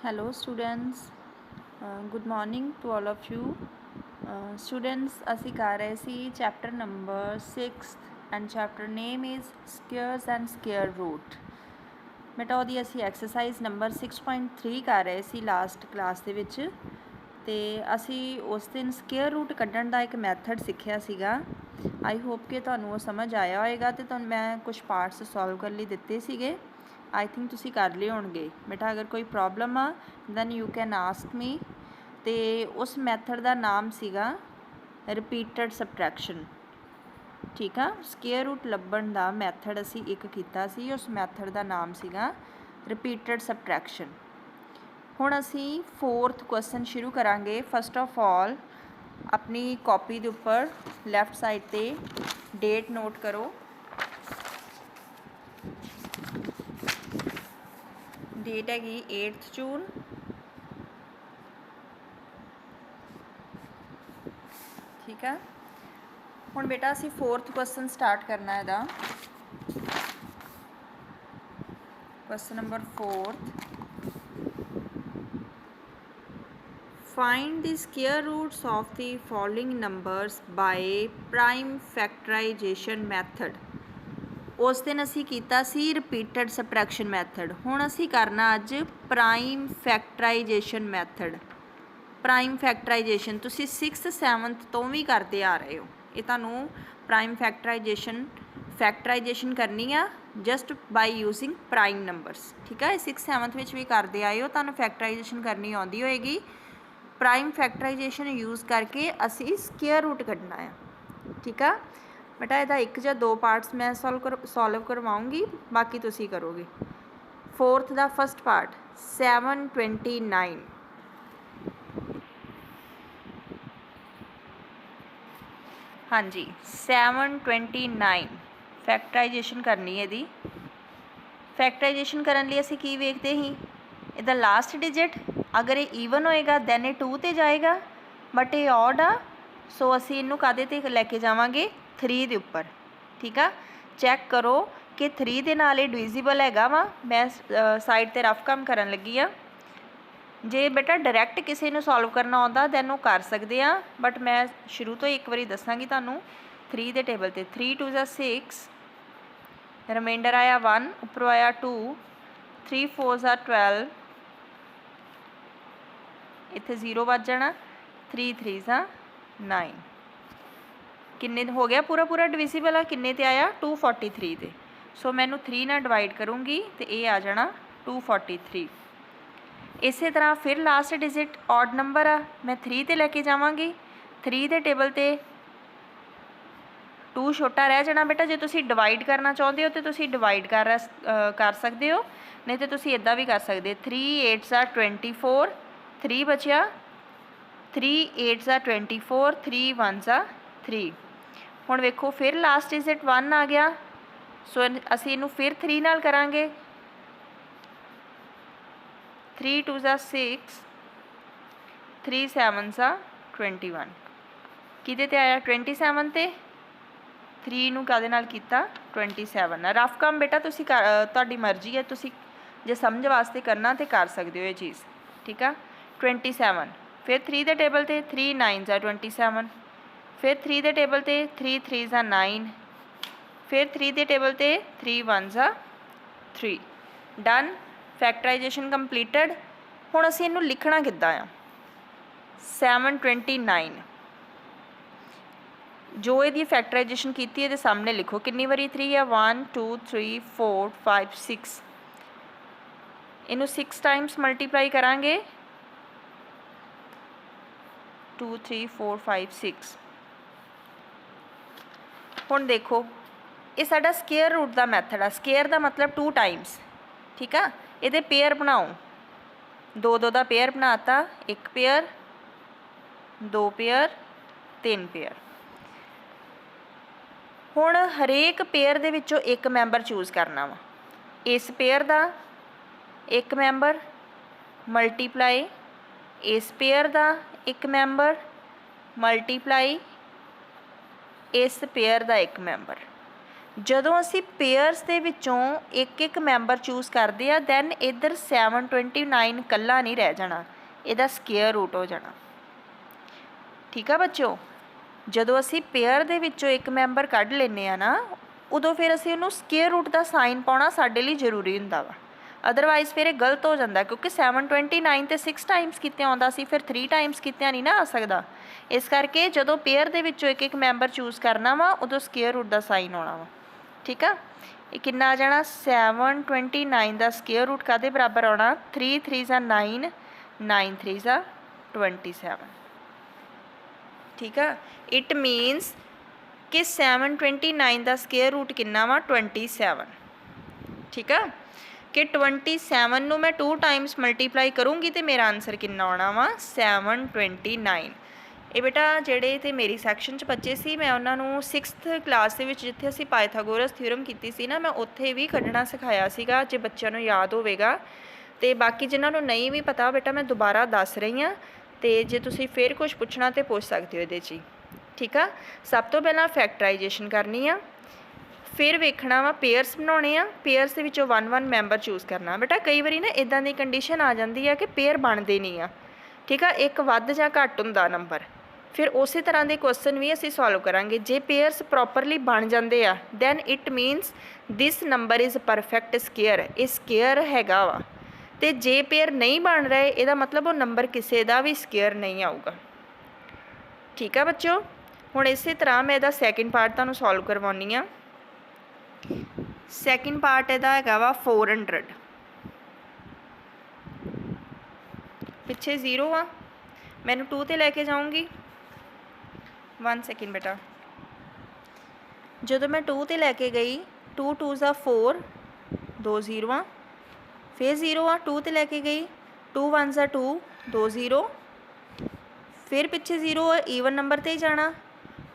Hello students, good morning to all of you. Students, ਅਸੀਂ ਕਰ ਰਹੇ ਸੀ chapter number 6th and chapter name is squares and square root. ਬੇਟਾ ਉਹਦੀ ਅਸੀਂ exercise number 6.3 ਕਰ ਰਹੇ ਸੀ ਲਾਸਟ ਕਲਾਸ ਦੇ ਵਿੱਚ ਤੇ ਅਸੀਂ ਉਸ ਦਿਨ square root ਕੱਢਣ ਦਾ ਇੱਕ ਮੈਥਡ ਸਿੱਖਿਆ ਸੀਗਾ। ਆਈ ਹੋਪ ਕਿ ਤੁਹਾਨੂੰ ਉਹ ਸਮਝ ਆਇਆ ਹੋਏਗਾ ਤੇ ਤੁਹਾਨੂੰ ਮੈਂ ਕੁਝ ਪਾਰਟਸ ਸੋਲਵ ਕਰਨ ਲਈ ਦਿੱਤੇ ਸੀਗੇ। आई थिंक तुसी कर ले होणगे बेटा। अगर कोई प्रॉब्लम आ then you can ask me. तो उस मैथड का नाम सीगा रिपीटेड सबट्रैक्शन। ठीक है, स्केयर रूट लभण का मैथड असी एक कीता सी, उस मैथड का नाम सीगा रिपीटेड सबट्रैक्शन। हुण असी 4th क्वेश्चन शुरू करांगे। फस्ट ऑफ ऑल अपनी कॉपी के उपर लैफ्ट साइड ते डेट नोट करो। डेट हैगी 8th जून। ठीक है, हुण बेटा असी 4th क्वेश्चन स्टार्ट करना है। Question number 4th, find the square roots of the following numbers by prime factorization method. उस दिन असी कीता सी रिपीटेड सबट्रैक्शन मैथड। हुण असी करना अज prime factorization method. Prime factorization तुसी 6th 7th तो भी करते आ रहे हो। ये तुहानूं प्राइम फैक्टराइजेशन करनी आ just by using prime numbers. ठीक है, 6th 7th विच भी करते आए हो, तुहानूं फैक्टराइजेशन करनी आउंदी होएगी। प्राइम फैक्टराइजेशन यूज़ करके असी स्क्वायर रूट कढना है। ठीक है बेटा, यदा एक या दो पार्ट्स मैं सॉल्व करवाऊँगी, बाकी तुसी करोगे। 4th का फस्ट पार्ट 729। हाँ जी 729 फैक्टराइजेशन करनी है। यदी फैक्टराइजेशन करने लिए असी की वेखते ही इहदा लास्ट डिजिट अगर ये ईवन होएगा दैन ये 2 ते जाएगा, बट ये ऑड आ सो असी इनू कादे ते लैके जावांगे 3 दे उपर। ठीक है, चैक करो कि 3 दे नाल ये डिविजिबल हैगा वा। मैं साइड ते रफ काम करन लगी आ। जे बेटा डायरैक्ट किसी नूं सॉल्व करना आउंदा दैन वो कर सकते हैं, बट मैं शुरू तो एक बारी दसांगी तुहानूं। 3 दे टेबल ते 3 2 6, रिमाइंडर आया 1, उपरों आया 2, 3 4 12, इत्थे 0 बज जाना, 3 3 9। किन्ने हो गया पूरा पूरा डिविजिबल आ, किन्ने ते आया 243 ते। सो मैनू 3 नाल डिवाइड करूँगी तो ये आ जाना 243। इस तरह फिर लास्ट डिजिट ऑड नंबर आ, मैं 3 ते लैके जावांगी। 3 दे टेबल ते 2 छोटा रह जाना बेटा। जे तुसी डिवाइड करना चाहते हो तो तुसी डिवाइड कर सकते हो, नहीं तो तुसी इदा भी कर सकते। 3 8 24, 3 बचिया, 3 8 24, 3 1 3। हुण वेखो फिर लास्ट डिजिट 1 आ गया, सो असी इनू फिर 3 नाल करांगे। 3 2 6, 3 7 21। किदे ते आया 27 ते। 3 नू कादे नाल कीता 27। रफ काम बेटा तुसी तुहाडी मर्जी है, तुसी जे समझ वास्ते करना तो कर सकते हो ये चीज़। ठीक है, 27 फिर 3 दे टेबल ते 3 9 27, फिर 3 दे टेबल ते 3 3 9, फिर 3 दे टेबल ते 3 1 3। Done, factorization completed. हुण असीं इनू लिखना किद्दां आ 729। जो ये फैक्टराइजेशन की ये सामने लिखो, कितनी बारी 3 है 1 2 3 4 5 6। इनू 6 टाइम्स मल्टीप्लाई करांगे 2 3 4 5 6। हुण देखो ये साडा स्केयर रूट का मैथड आ। स्केयर का मतलब 2 टाइम्स। ठीक है, ये पेयर बनाओ, 2 2 का पेयर बनाता, 1 पेयर 2 पेयर 3 पेयर। हुण हरेक पेयर दे विचों एक मैंबर चूज़ करना वा। इस पेयर का एक मैंबर मल्टीप्लाई इस पेयर का एक मैंबर मल्टीप्लाई इस पेयर का एक मैंबर। ਜਦੋਂ ਅਸੀਂ ਪੇਅਰਸ ਦੇ ਵਿੱਚੋਂ ਇੱਕ ਇੱਕ ਮੈਂਬਰ ਚੂਜ਼ ਕਰਦੇ ਆ ਦੈਨ ਇੱਧਰ 729 ਇਕੱਲਾ ਨਹੀਂ ਰਹਿ ਜਾਣਾ, ਇਹਦਾ ਸਕੇਅਰ ਰੂਟ ਹੋ ਜਾਣਾ। ਠੀਕ ਆ ਬੱਚਿਓ, ਜਦੋਂ ਅਸੀਂ ਪੇਅਰ ਦੇ ਵਿੱਚੋਂ ਇੱਕ ਮੈਂਬਰ ਕੱਢ ਲੈਂਦੇ ਆ ਨਾ, ਉਦੋਂ ਫਿਰ ਅਸੀਂ ਉਹਨੂੰ ਸਕੇਅਰ ਰੂਟ ਦਾ ਸਾਈਨ ਪਾਉਣਾ ਸਾਡੇ ਲਈ ਜ਼ਰੂਰੀ ਹੁੰਦਾ ਵਾ, ਅਦਰਵਾਈਜ਼ ਫਿਰ ਇਹ ਗਲਤ ਹੋ ਜਾਂਦਾ, ਕਿਉਂਕਿ 729 ਤੇ 6 ਟਾਈਮਸ ਕਿਤੇ ਆਉਂਦਾ ਸੀ, ਫਿਰ 3 ਟਾਈਮਸ ਕਿਤੇ ਨਹੀਂ ਨਾ ਆ ਸਕਦਾ। ਇਸ ਕਰਕੇ ਜਦੋਂ ਪੇਅਰ ਦੇ ਵਿੱਚੋਂ ਇੱਕ ਇੱਕ ਮੈਂਬਰ ਚੂਜ਼ ਕਰਨਾ ਵਾ ਉਦੋਂ ਸਕੇਅਰ ਰੂਟ ਦਾ ਸਾਈਨ ਆਉਣਾ ਵਾ। ਠੀਕ ਆ, ਇਹ ਕਿੰਨਾ ਆ ਜਾਣਾ 729 ਦਾ ਸਕੇਅਰ ਰੂਟ ਕਾਹਦੇ ਬਰਾਬਰ ਆਉਣਾ 3 3 9 9 3 27। ਠੀਕ ਆ, ਇਟ ਮੀਨਸ ਕਿ 729 ਦਾ ਸਕੇਅਰ ਰੂਟ ਕਿੰਨਾ ਵਾ 27। ਠੀਕ ਆ, ਕਿ 27 ਨੂੰ ਮੈਂ 2 ਟਾਈਮਸ ਮਲਟੀਪਲਾਈ ਕਰੂੰਗੀ ਤੇ ਮੇਰਾ ਆਨਸਰ ਕਿੰਨਾ ਆਉਣਾ ਵਾ 729। ਇਹ ਬੇਟਾ ਜਿਹੜੇ ਤੇ ਮੇਰੀ ਸੈਕਸ਼ਨ 'ਚ ਬੱਚੇ ਸੀ, ਮੈਂ ਉਹਨਾਂ ਨੂੰ 6th ਕਲਾਸ ਦੇ ਵਿੱਚ ਜਿੱਥੇ ਅਸੀਂ ਪਾਇਥਾਗੋਰਸ ਥਿਊਰਮ ਕੀਤੀ ਸੀ ਨਾ, ਮੈਂ ਉੱਥੇ ਵੀ ਕੱਢਣਾ ਸਿਖਾਇਆ ਸੀਗਾ, ਜੇ ਬੱਚਿਆਂ ਨੂੰ ਯਾਦ ਹੋਵੇਗਾ। ਤੇ ਬਾਕੀ ਜਿਨ੍ਹਾਂ ਨੂੰ ਨਹੀਂ ਵੀ ਪਤਾ ਬੇਟਾ ਮੈਂ ਦੁਬਾਰਾ ਦੱਸ ਰਹੀ ਹਾਂ, ਤੇ ਜੇ ਤੁਸੀਂ ਫਿਰ ਕੁਝ ਪੁੱਛਣਾ ਤੇ ਪੁੱਛ ਸਕਦੇ ਹੋ ਇਹਦੇ 'ਚ ਹੀ। ਠੀਕ ਆ, ਸਭ ਤੋਂ ਪਹਿਲਾਂ ਫੈਕਟਰਾਈਜੇਸ਼ਨ ਕਰਨੀ ਆ, ਫਿਰ ਵੇਖਣਾ ਵਾ ਪੇਅਰਸ ਬਣਾਉਣੇ ਆ, ਪੇਅਰਸ ਦੇ ਵਿੱਚੋਂ 1 ਮੈਂਬਰ ਚੂਜ਼ ਕਰਨਾ। ਬੇਟਾ ਕਈ ਵਾਰੀ ਨਾ ਇੱਦਾਂ ਦੀ ਕੰਡੀਸ਼ਨ ਆ ਜਾਂਦੀ ਆ ਕਿ ਪੇਅਰ ਬਣਦੇ ਨਹੀਂ ਆ। ਠੀਕ ਆ, ਇੱਕ ਵੱਧ ਜਾਂ ਘੱਟ ਹੁੰਦਾ ਨੰਬਰ, ਫਿਰ ਉਸੇ ਤਰ੍ਹਾਂ ਦੇ ਕੁਐਸਚਨ ਵੀ ਅਸੀਂ ਸੋਲਵ ਕਰਾਂਗੇ। ਜੇ ਪੇਅਰਸ ਪ੍ਰੋਪਰਲੀ ਬਣ ਜਾਂਦੇ ਆ then it means this number is perfect square, ਇਹ ਸਕੇਅਰ ਹੈਗਾ ਵਾ। ਤੇ ਜੇ ਪੇਅਰ ਨਹੀਂ ਬਣ ਰਹੇ ਇਹਦਾ ਮਤਲਬ ਉਹ ਨੰਬਰ ਕਿਸੇ ਦਾ ਵੀ ਸਕੇਅਰ ਨਹੀਂ ਆਊਗਾ। ਠੀਕ ਆ ਬੱਚਿਓ, ਹੁਣ ਇਸੇ ਤਰ੍ਹਾਂ ਮੈਂ ਇਹਦਾ ਸੈਕਿੰਡ ਪਾਰਟ ਤੁਹਾਨੂੰ ਸੋਲਵ ਕਰਵਾਉਣੀ ਆ। ਸੈਕਿੰਡ ਪਾਰਟ ਇਹਦਾ ਹੈਗਾ ਵਾ 400, ਪਿੱਛੇ 0 ਆ, ਮੈਨੂੰ 2 ਤੇ ਲੈ ਕੇ ਜਾਊਂਗੀ। 1 ਸੈਕਿੰਡ ਬੇਟਾ, ਜਦੋਂ ਮੈਂ 2 ਤੇ ਲੈ ਕੇ ਗਈ 2 2 4, 2 0 ਫਿਰ 0 ਆ, 2 ਤੇ ਲੈ ਕੇ ਗਈ 2 1 2, 2 0 ਫਿਰ ਪਿੱਛੇ 0 ਆ, ਈਵਨ ਨੰਬਰ ਤੇ ਹੀ ਜਾਣਾ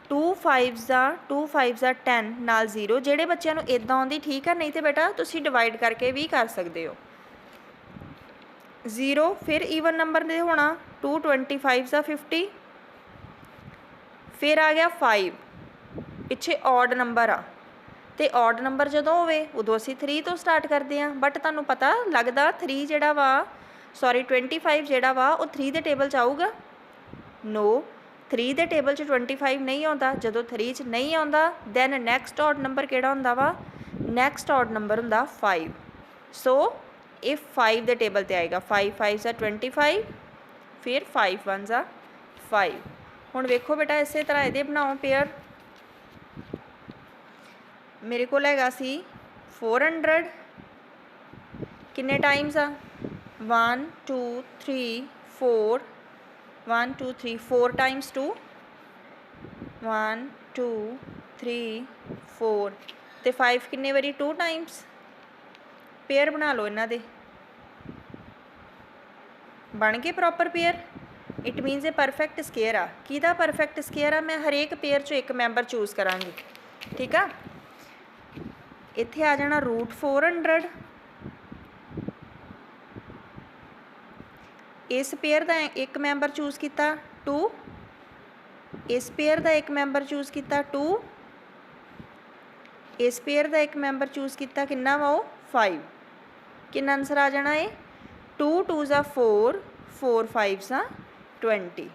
2 5 10 ਨਾਲ 0। ਜਿਹੜੇ ਬੱਚਿਆਂ ਨੂੰ ਇੱਦਾਂ ਆਉਂਦੀ ਠੀਕ ਆ, ਨਹੀਂ ਤੇ ਬੇਟਾ ਤੁਸੀਂ ਡਿਵਾਈਡ ਕਰਕੇ ਵੀ ਕਰ ਸਕਦੇ ਹੋ। 0 ਫਿਰ ਈਵਨ ਨੰਬਰ ਦੇ ਹੋਣਾ 2 25 50, ਫਿਰ ਆ ਗਿਆ 5, ਪਿੱਛੇ ਔਡ ਨੰਬਰ ਆ, ਤੇ ਔਡ ਨੰਬਰ ਜਦੋਂ ਹੋਵੇ ਉਦੋਂ ਅਸੀਂ 3 ਤੋਂ ਸਟਾਰਟ ਕਰਦੇ ਹਾਂ। ਬਟ ਤੁਹਾਨੂੰ ਪਤਾ ਲੱਗਦਾ 3 ਜਿਹੜਾ ਵਾ 25 ਜਿਹੜਾ ਵਾ ਉਹ 3 ਦੇ ਟੇਬਲ 'ਚ ਆਊਗਾ? ਨੋ, 3 ਦੇ ਟੇਬਲ 'ਚ 25 ਨਹੀਂ ਆਉਂਦਾ। ਜਦੋਂ 3 'ਚ ਨਹੀਂ ਆਉਂਦਾ ਦੈਨ ਨੈਕਸਟ ਔਡ ਨੰਬਰ ਕਿਹੜਾ ਹੁੰਦਾ ਵਾ? ਨੈਕਸਟ ਔਡ ਨੰਬਰ ਹੁੰਦਾ 5। ਸੋ ਇਹ 5 ਦੇ ਟੇਬਲ 'ਤੇ ਆਏਗਾ। 5 5 25, ਫਿਰ 5 1 5। ਹੁਣ ਵੇਖੋ ਬੇਟਾ ਇਸੇ ਤਰ੍ਹਾਂ ਇਹਦੇ ਬਣਾਓ ਪੇਅਰ। ਮੇਰੇ ਕੋਲ ਹੈਗਾ ਸੀ 400, ਕਿੰਨੇ ਟਾਈਮਸ ਆ 1 2 3 4, 1 2 3 4 ਟਾਈਮਸ 2, 1 2 3 4 ਤੇ 5 ਕਿੰਨੇ ਵਾਰੀ 2 ਟਾਈਮਸ। ਪੇਅਰ ਬਣਾ ਲਓ ਇਹਨਾਂ ਦੇ, ਬਣ ਗਏ ਪ੍ਰੋਪਰ ਪੇਅਰ। ਇਟ ਮੀਨਸ ਇਹ ਪਰਫੈਕਟ ਸਕੇਅਰ ਆ। ਕਿਹਦਾ ਪਰਫੈਕਟ ਸਕੇਅਰ ਆ? ਮੈਂ ਹਰੇਕ ਪੇਅਰ 'ਚੋਂ ਇੱਕ ਮੈਂਬਰ ਚੂਜ਼ ਕਰਾਂਗੀ। ਠੀਕ ਆ, ਇੱਥੇ ਆ ਜਾਣਾ √400। ਇਸ ਪੇਅਰ ਦਾ ਇੱਕ ਮੈਂਬਰ ਚੂਜ਼ ਕੀਤਾ 2, ਇਸ ਪੇਅਰ ਦਾ ਇੱਕ ਮੈਂਬਰ ਚੂਜ਼ ਕੀਤਾ 2, ਇਸ ਪੇਅਰ ਦਾ ਇੱਕ ਮੈਂਬਰ ਚੂਜ਼ ਕੀਤਾ, ਕਿੰਨਾ ਵਾ ਉਹ 5। ਕਿੰਨਾ ਆਨਸਰ ਆ ਜਾਣਾ ਹੈ 2 2 4, 4 5 20।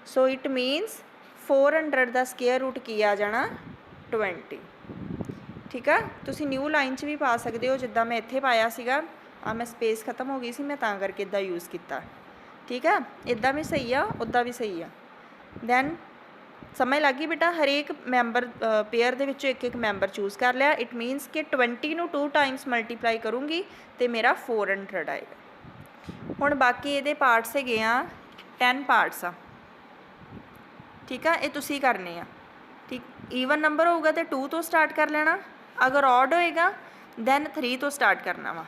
ਸੋ ਇਟ ਮੀਨਸ 400 ਦਾ ਸਕੇਅਰ ਰੂਟ ਕੀ ਆ ਜਾਣਾ 20। ਠੀਕ ਆ, ਤੁਸੀਂ ਨਿਊ ਲਾਈਨ 'ਚ ਵੀ ਪਾ ਸਕਦੇ ਹੋ ਜਿੱਦਾਂ ਮੈਂ ਇੱਥੇ ਪਾਇਆ ਸੀਗਾ। ਆ ਮੈਂ ਸਪੇਸ ਖਤਮ ਹੋ ਗਈ ਸੀ, ਮੈਂ ਤਾਂ ਕਰਕੇ ਇੱਦਾਂ ਯੂਜ਼ ਕੀਤਾ। ਠੀਕ ਆ, ਇੱਦਾਂ ਵੀ ਸਹੀ ਆ, ਉੱਦਾਂ ਵੀ ਸਹੀ ਆ। ਦੈਨ ਸਮਝ ਲੱਗ ਗਈ ਬੇਟਾ? ਹਰੇਕ ਮੈਂਬਰ ਪੇਅਰ ਦੇ ਵਿੱਚੋਂ ਇੱਕ ਇੱਕ ਮੈਂਬਰ ਚੂਜ਼ ਕਰ ਲਿਆ। ਇਟ ਮੀਨਸ ਕਿ 20 ਨੂੰ 2 ਟਾਈਮਸ ਮਲਟੀਪਲਾਈ ਕਰੂੰਗੀ ਅਤੇ ਮੇਰਾ 400 ਆਏਗਾ। ਹੁਣ ਬਾਕੀ ਇਹਦੇ ਪਾਰਟਸ ਹੈਗੇ ਆ 10 ਪਾਰਟਸ ਆ। ਠੀਕ ਆ, ਇਹ ਤੁਸੀਂ ਕਰਨੇ ਆ। ਠੀਕ, ਈਵਨ ਨੰਬਰ ਹੋਊਗਾ ਤਾਂ 2 ਤੋਂ ਸਟਾਰਟ ਕਰ ਲੈਣਾ, ਅਗਰ ਔਡ ਹੋਏਗਾ ਦੈਨ 3 ਤੋਂ ਸਟਾਰਟ ਕਰਨਾ ਵਾ।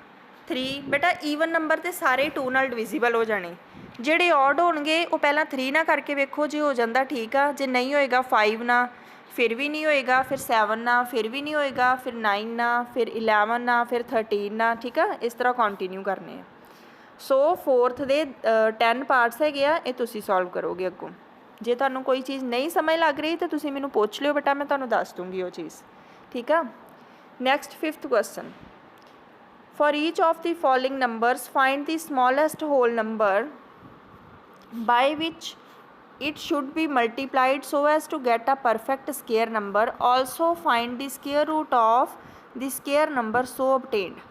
3 ਬੇਟਾ ਈਵਨ ਨੰਬਰ ਤੇ ਸਾਰੇ 2 ਨਾਲ ਡਿਵੀਜ਼ੀਬਲ ਹੋ ਜਾਣੇ। ਜਿਹੜੇ ਔਡ ਹੋਣਗੇ ਉਹ ਪਹਿਲਾਂ 3 ਨਾਲ ਕਰਕੇ ਵੇਖੋ, ਜੇ ਹੋ ਜਾਂਦਾ ਠੀਕ ਆ, ਜੇ ਨਹੀਂ ਹੋਏਗਾ 5 ਨਾਲ, ਫਿਰ ਵੀ ਨਹੀਂ ਹੋਏਗਾ, ਫਿਰ 7 ਨਾਲ, ਫਿਰ ਵੀ ਨਹੀਂ ਹੋਏਗਾ, ਫਿਰ 9 ਨਾਲ, ਫਿਰ 11 ਨਾਲ, ਫਿਰ 13 ਨਾਲ। ਠੀਕ ਆ, ਇਸ ਤਰ੍ਹਾਂ ਕੰਟੀਨਿਊ ਕਰਨੇ ਆ। ਸੋ 4th ਦੇ 10 ਪਾਰਟਸ ਹੈਗੇ ਆ, ਇਹ ਤੁਸੀਂ ਸੋਲਵ ਕਰੋਗੇ ਅੱਗੋਂ। ਜੇ ਤੁਹਾਨੂੰ ਕੋਈ ਚੀਜ਼ ਨਹੀਂ ਸਮਝ ਲੱਗ ਰਹੀ ਤਾਂ ਤੁਸੀਂ ਮੈਨੂੰ ਪੁੱਛ ਲਿਓ ਬੇਟਾ, ਮੈਂ ਤੁਹਾਨੂੰ ਦੱਸ ਦੂੰਗੀ ਉਹ ਚੀਜ਼। ਠੀਕ ਆ, Next, fifth question. For each of the following numbers, find the smallest whole number by which it should be multiplied so as to get a perfect square number. Also find the square root of the square number so obtained.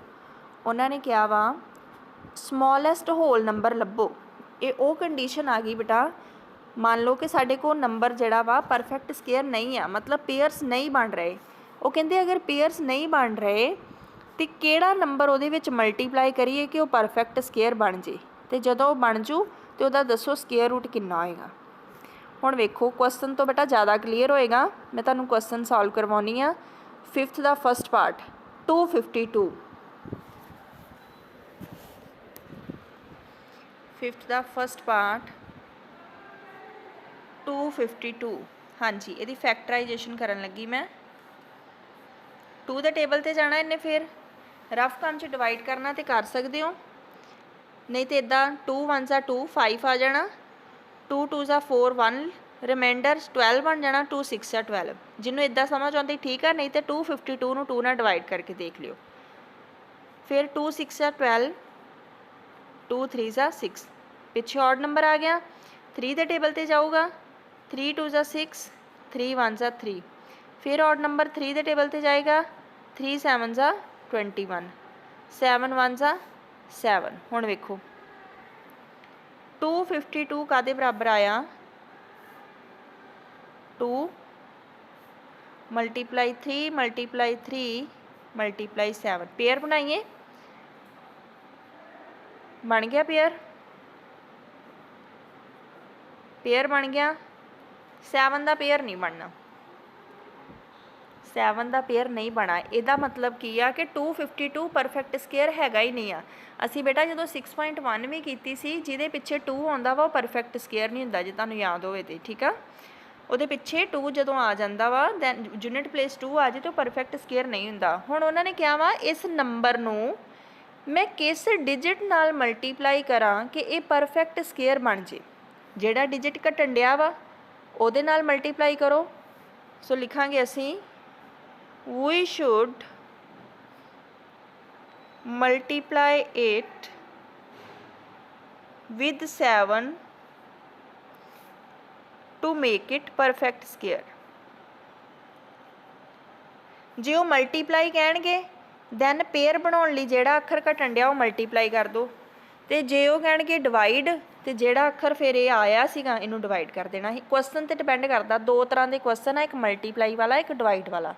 उन्होंने क्या वा smallest whole number ਲੱਭੋ। ਇਹ ਉਹ condition ਆ ਗਈ बेटा, मान लो कि साढ़े को नंबर जड़ा वा परफेक्ट स्केयर नहीं आ, मतलब पेयर्स नहीं बन रहे। वो कहते अगर पेयर्स नहीं बन रहे तो किहड़ा नंबर उहदे विच मल्टीप्लाई करिए कि वह परफेक्ट स्केयर बन जे, तो जदों वो बन जू तो उहदा दसो स्केयर रूट कितना होएगा। हुण वेखो क्वेश्चन तो बेटा ज़्यादा क्लीयर होएगा, मैं तुहानूं क्वेश्चन सॉल्व करवाउणी आ। फिफ्थ दा फर्स्ट पार्ट 252, फिफ्थ दा फर्स्ट पार्ट 252। हाँ जी, ये फैक्टराइजेशन करन लगी मैं। 2 दे टेबल ते जाना इन्हें, फिर रफ काम च डिवाइड करना तो कर सकते हो, नहीं तो इदा 2 1 ज़ा 2 5 आ जाना, 2 2 ज़ा 4 1 रिमाइंडर 12 बन जाना, 2 6 ज़ा 12। जिन्होंने इदा समझ आती ठीक है, नहीं तो 252 नूं 2 नाल डिवाइड करके देख लियो। फिर 2 6 ज़ा 12, 2 3 ज़ा 6, पिछे ऑड नंबर आ गया। 3 दे टेबल ते जाऊगा, 3 2 ज़ा 6, 3 1 ज़ा 3। फिर ऑड नंबर 3 दे टेबल ते जाएगा, 3 7 ज़ा 21, 7 1 ज़ा 7। हुण वेखो 252 कादे बराबर आया, 2 मल्टीप्लाई 3 मल्टीप्लाई 3 मल्टीप्लाई 7। पेयर बनाइए, बन गया पेयर, पेयर बन गया। 7 का पेयर नहीं बनना, 7 का पेयर नहीं बना। यदा मतलब की आ कि 252 परफेक्ट स्केयर हैगा ही नहीं आ। असी बेटा जो 6.1 भी की सी, जिहदे पिछे 2 आउंदा वा, परफेक्ट स्केयर नहीं हुंदा, जे तुहानूं याद होवे ते ठीक आ। उहदे पिछे 2 जदों आ जांदा वा, दैन यूनिट प्लेस 2 आ जाए तो परफेक्ट स्केयर नहीं हुंदा। हुण उन्होंने कहा वा इस नंबर नूं मैं किस डिजिट नाल मल्टीप्लाई करा कि ये परफेक्ट स्केयर बन जे। जिहड़ा डिजिट घटन डिया वा उहदे नाल मल्टीप्लाई करो। सो लिखांगे असीं we should multiply it with 7 to make it perfect square। जे वो मल्टीप्लाई कह दैन पेयर बनाने लई जिहड़ा अखर घटन डिया वो मल्टीप्लाई कर दो, तो जे वो कह डिवाइड तो जिहड़ा अखर फिर ये आया सीगा इनू डिवाइड कर देना। क्वेश्चन ते डिपेंड करता, दो तरह के क्वेश्चन है, एक मल्टीप्लाई वाला एक डिवाइड वाला।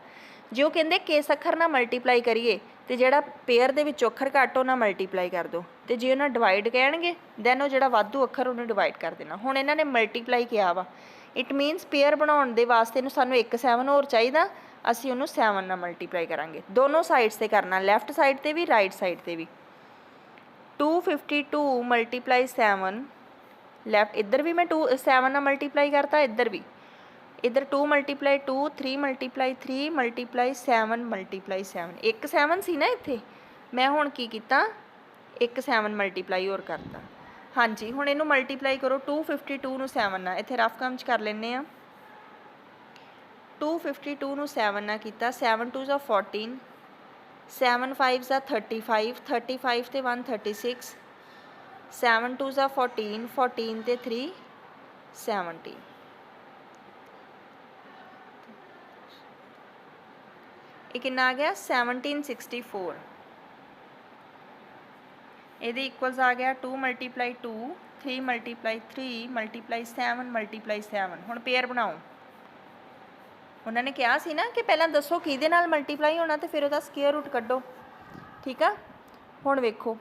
जो कहते किस अखर ना मल्टीप्लाई करिए तो जिहड़ा पेयर दे विच अखर घट उन्हां मल्टीप्लाई कर दो, तो जे उन्हें डिवाइड कहे दैन वो जिहड़ा वाधू अखर उन्हें डिवाइड कर देना। हुण इन्हां ने मल्टीप्लाई किया वा, इट मीनस पेयर बनाउण दे वास्ते सानूं एक 7 होर चाहिदा, असीं उहनूं 7 नाल मल्टीप्लाई करांगे। दोनों साइड से करना, लैफ्ट साइड ते भी राइट साइड ते भी। 252 मल्टीप्लाई 7, लैफ्ट इधर भी मैं 7 नाल मल्टीप्लाई करता, इधर भी, इधर 2 मल्टीप्लाई 2 3 मल्टीप्लाई 3 मल्टीप्लाई 7 मल्टीप्लाई 7। एक 7 सी ना इत्थे, मैं हुण की कीता एक 7 मल्टीप्लाई होर करता। हाँ जी, हुण इनू मल्टीप्लाई करो 252 नूं 7 नाल, इत्थे रफ काम च कर लैंदे आ। 252 नूं 7 नाल कीता, 7 2 ज़ा 14, 7 5 ज़ा 35, 35 ते 1 36, 7 2 ज़ा 14, 14 ते 3 70। ये कितना आ गया 1764। ये इक्वल्स आ गया 2 मल्टीप्लाई 2 3 मल्टीप्लाई 3 मल्टीप्लाई 7 मल्टीप्लाई 7। हुण पेयर बनाओ। उन्होंने कहा सी ना कि पहला दसो किहदे नाल मल्टीप्लाई होना तो फिर उसका स्केयर रूट कड्डो, ठीक है। हुण वेखो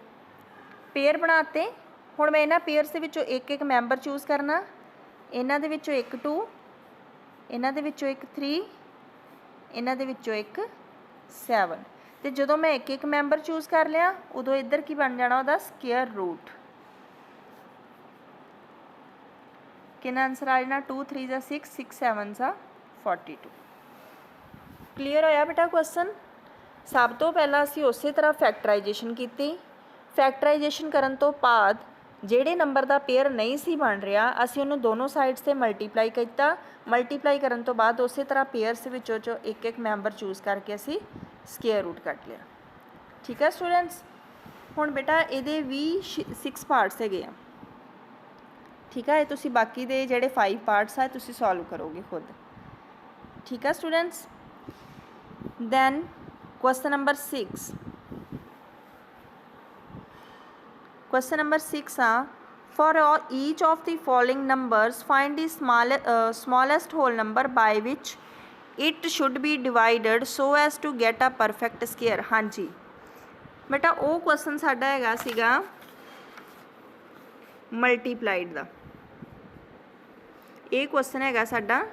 पेयर बनाते, हुण मैं इन्हां पेयर्स दे विचों एक एक मैंबर चूज़ करना, इन्हां दे विचों एक 2, इन्हां दे विचों एक 3, इन्हां दे विचों एक 7। तो जो मैं एक एक मैंबर चूज़ कर लिया उदों इधर की बन जाना उसका स्केयर रूट। कितना आंसर आ जाना 2 3 ज़ा 6 6 7 ज़ा 42। क्लीयर होया बेटा क्वेश्चन। सब तो पहला असी उस तरह फैक्टराइजेशन की, फैक्टराइजेशन करन तो बाद ਜਿਹੜੇ नंबर का पेयर नहीं सी बन रहा असी उन्होंने दोनों साइड्स से मल्टीप्लाई किया, मल्टीप्लाई करन तो बाद उस तरह पेयर्स विचों एक एक मैंबर चूज़ करके असी स्केयर रूट कट लिया। ठीक है स्टूडेंट्स, हुण बेटा ये भी 6 पार्ट्स है। ठीक है, तुसी बाकी दे जेडे 5 पार्ट्स है तुसी सॉल्व करोगे खुद। ठीक है students, then question number 6। Question number 6 for each of the following numbers find the smallest whole number by which it should be divided so as to get a perfect square. हाँ जी बेटा, वो question साडा हैगा सीगा multiplied का। ये question हैगा साडा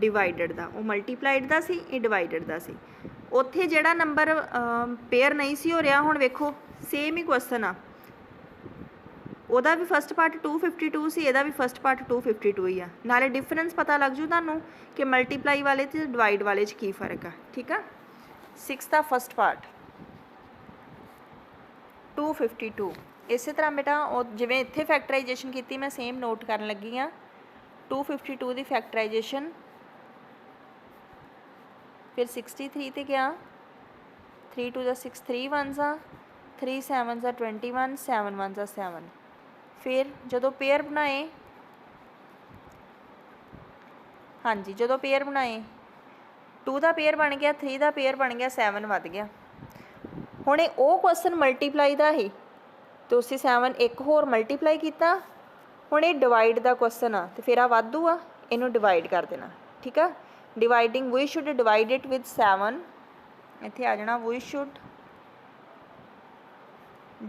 डिवाइडेड का। वो मल्टीप्लाइड का सी, ये डिवाइडेड का सी। उत्थे जिहड़ा नंबर पेयर नहीं सी हो रहा, हुण वेखो सेम ही क्वेश्चन आ, ਉਹਦਾ भी फस्ट पार्ट 252 सी, ਇਹਦਾ भी फस्ट पार्ट 252 ही आ। नाले डिफरेंस पता लग जू तुहानूं कि मल्टीप्लाई वाले ते डिवाइड वाले च की फर्क आ। ठीक है, 6 का फस्ट पार्ट 252। इस तरह बेटा जिवें इत्थे फैक्टराइजेशन की मैं सेम नोट करन लगी हाँ। 252 की फैक्टराइजेशन, फिर 63 ते गया, 3 2 6, 3 1 3 7 21, 7 1 7। फिर जदों पेयर बनाए, हाँ जी जदों पेयर बनाए 2 का पेयर बन गया, 3 का पेयर बन गया, 7 वध गया। हुण वो क्वेश्चन मल्टीप्लाई का ही तो उसी 7 एक होर मल्टीप्लाई किया। हुण ये डिवाइड का क्वेश्चन आ तो फिर आ वाधू आ, इनू डिवाइड कर देना। ठीक है, dividing we should divide it with 7। इत्थे आ जाना we should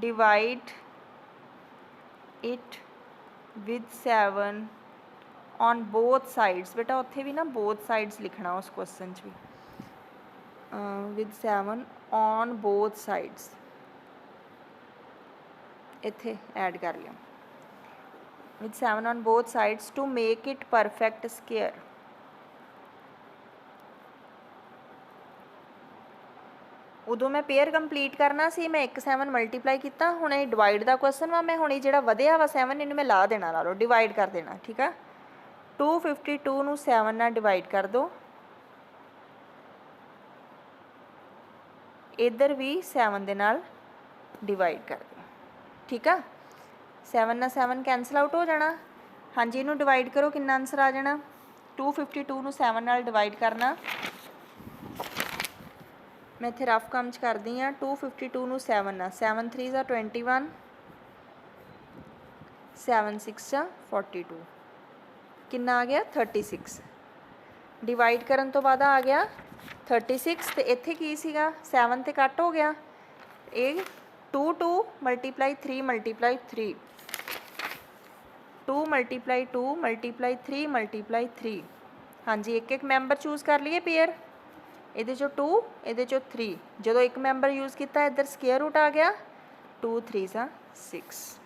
divide it with 7 on both sides. बेटा उत्थे भी ना बोथ साइड्स लिखना उस क्वेश्चन भी, विद 7 ऑन बोथ साइड्स इत्थे ऐड कर लिया, with 7 on both sides to make it perfect square. उदों मैं पेयर कंप्लीट करना सी, मैं 1 7 मल्टीप्लाई किया। हुण ये डिवाइड का क्वेश्चन वा, मैं हुण जिहड़ा वधिया वा 7 इनू मैं ला देना, ला लो डिवाइड कर देना। ठीक है, 252 नू 7 नाल डिवाइड कर दो, इधर भी 7 दे नाल डिवाइड कर दो। ठीक है, 7 ना 7 कैंसल आउट हो जाना। हाँ जी, इनू डिवाइड करो, कितना आंसर आ जाना। 252 नू 7 नाल डिवाइड करना, मैं इत्थे रफ काम च करदी हाँ। 252 नू 7 ना, 7 3 21, 7 6 42, कितना आ गया 36। डिवाइड करन तो बाद आ गया 36। तो इत्थे की सीगा 7 ते कट हो गया, ये 2 2 multiply 3 multiply 3, 2 multiply 2 multiply 3 multiply 3। हाँ जी, एक एक मैंबर चूज़ कर लिए पेयर, ये 2 ये 3। जो एक मैंबर यूज़ किया इधर स्केयर रूट आ गया, 2 3 6।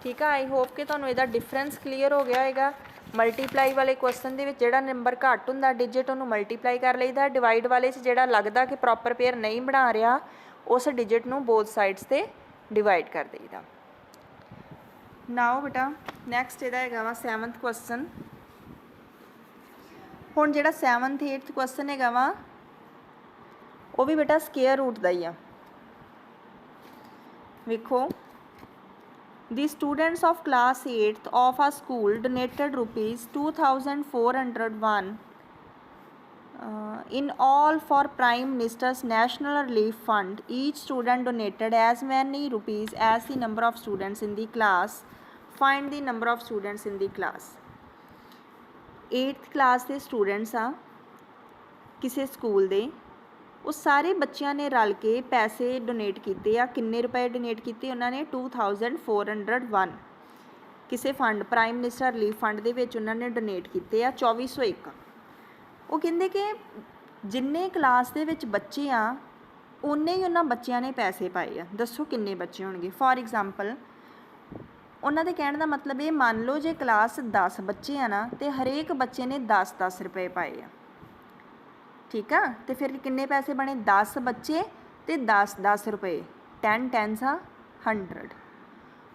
ठीक है, आई होप कि तुहानूं इहदा डिफरेंस क्लीयर हो गया होगा। मल्टीप्लाई वाले क्वेश्चन दे विच जिहड़ा नंबर घट हुंदा डिजिट उहनूं मल्टीप्लाई कर लईदा, डिवाइड वाले च जिहड़ा लगदा कि प्रॉपर पेयर नहीं बना रहा उस डिजिट नूं बोथ साइड्स ते डिवाइड कर देईदा। नाउ बेटा नैक्सट इहदा हैगा वा 7th क्वेश्चन। हुण जिहड़ा 7th 8th क्वेश्चन हैगा वा वो भी बेटा स्केयर रूट का ही आ। वेखो, the students of class 8th of a school donated ₹2401 in all for Prime Minister's National Relief Fund. Each student donated as many rupees as the number of students in the class. Find the number of students in the class. 8th class के students आ किसी school दे, वो सारे बच्चों ने रल के पैसे donate किए आ। किन्ने रुपए डोनेट किए उन्होंने 2401 किसी fund prime minister relief fund के उन्होंने डोनेट किए आ 2401। वो कहते कि जिन्ने क्लास के बच्चे आ उन्ने ही उन्होंने बच्चों ने पैसे पाए आ। दसो किन्ने बच्चे होंगे। फॉर एग्जाम्पल उन्होंने कहने का मतलब ये मान लो जे क्लास 10 बच्चे हैं ना तो हरेक बच्चे ने 10-10 रुपए पाए आ। ठीक है, तो फिर किन्ने पैसे बने 10 बच्चे तो 10-10 रुपए, 10 10 100।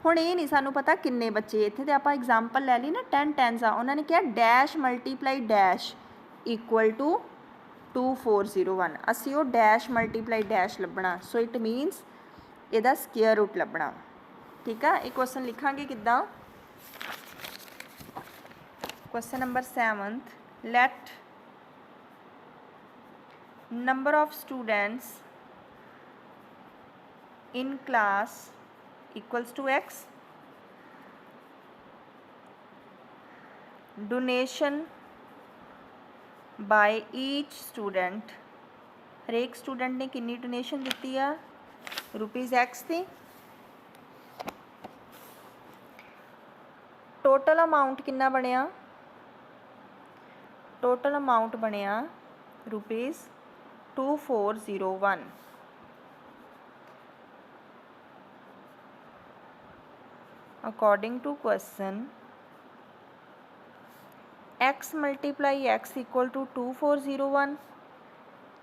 हुण ये नहीं सानू पता किन्ने बच्चे, इत्थे तो आप एग्जाम्पल लै ली ना 10 10 उन्होंने क्या dash multiply dash equal to 2401 ਅਸੀਂ ਉਹ डैश मल्टीप्लाई डैश लभना सो इट मीनस ਇਹਦਾ स्केयर रूट लभना ठीक है। एक क्वेश्चन लिखांगे किद्दां question number 7th let number of students in class equals to x donation by each student हरेक स्टूडेंट ने कितनी डोनेशन दी है ₹x थी। टोटल अमाउंट कितना बनया टोटल अमाउंट बनया ₹2401 according to question x multiply x equal to 2401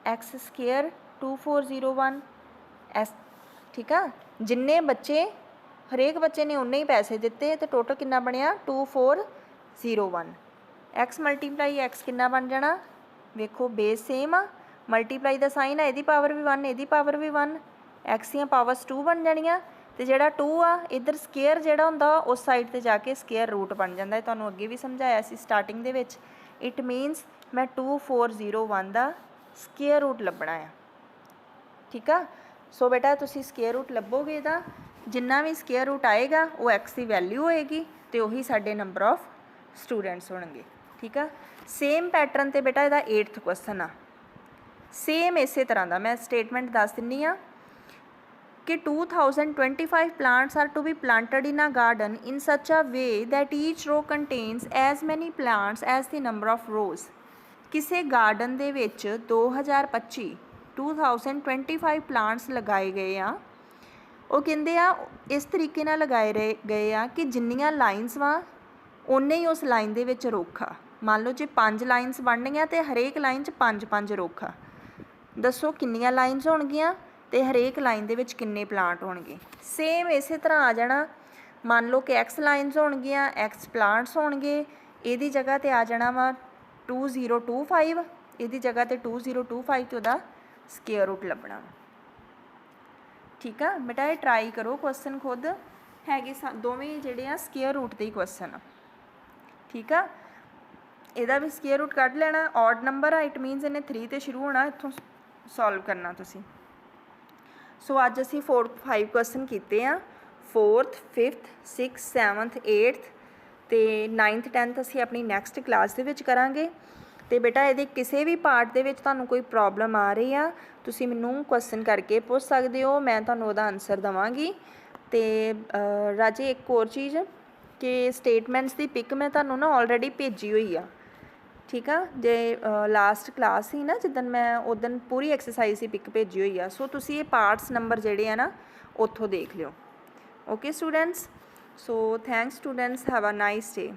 x square 2401 एस ठीक है। जिन्ने बच्चे हरेक बच्चे ने उन्ने ही पैसे दिते तो टोटल कितना बनया 2401 x मल्टीप्लाई x कितना बन जाना वेखो बेस सेम आ मल्टीप्लाई का साइन है यदी पावर भी 1 यदी पावर भी 1 x दी पावर्स 2 बन जानियां तो जिहड़ा 2 आ इधर स्केयर जिहड़ा हुंदा उस साइड ते जाके स्केयर रूट बन जाता है। तुहानूं अगे भी समझाया सी स्टार्टिंग दे विच इट मीनस मैं 2401 का स्केयर रूट लभना है ठीक है। सो बेटा तुसी स्केयर रूट लभोगे इहदा जिन्ना भी स्केयर रूट आएगा वो x की वैल्यू होएगी तो उही साडे नंबर ऑफ स्टूडेंट्स होणगे ठीक है। सेम पैटर्न ते बेटा इहदा 8th क्वेश्चन आ सेम इस तरह का मैं स्टेटमेंट दस दिनी हाँ कि 2025 plants are to be planted in a garden in such a way that each row contains as many plants as the number of rows किसी गार्डन दे विच 2025 प्लांट्स लगाए गए आ वो कहते आ इस तरीके नाल लगाए गए आ कि जिन्नियां लाइनस वा उन्ने ही उस लाइन दे विच रुख आ। मान लो जे 5 लाइनस बननियां तो हरेक लाइन 'च 5-5 रुख आ दसो किन्नियां लाइनस होणगियां तो हरेक लाइन दे विच किन्ने प्लांट होणगे। सेम इस तरह आ जाना मान लो कि x लाइनस होणगियां x प्लांट्स होणगे इहदी जगह ते आ जाना वा 2025 इहदी जगह ते 2025 तो उहदा स्केयर रूट लभना ठीक है। बेटा ये ट्राई करो क्वेश्चन खुद हैगे दोवें जिहड़े आ स्केयर रूट दे ही क्वेश्चन ठीक है। इहदा भी स्केयर रूट कढ लेना ऑड नंबर आ इट मीनस इन्हें 3 ते शुरू होना इत्थों सॉल्व करना तुसी। सो अज असी 4-5 क्वेश्चन किए हैं 4th 5th 6th 7th 8th तो 9th 10th असी अपनी नैक्सट क्लास दे विच करांगे। तो बेटा ये किसी भी पार्ट दे विच तुहानूं कोई प्रॉब्लम आ रही आ तुसी मैनूं क्वेश्चन करके पूछ सकते हो मैं तुहानूं उहदा आंसर देवांगी। तो राजे एक होर चीज़ कि स्टेटमेंट्स की पिक मैं तुहानूं ना ऑलरेडी भेजी हुई आ ठीक है। जे लास्ट क्लास ही ना जिदन मैं उदन पूरी एक्सरसाइज की पिक भेजी हुई आ सो तुसी ये पार्ट्स नंबर जिहड़े आ ना उत्थों देख लिओ okay students. So thanks students have a nice day.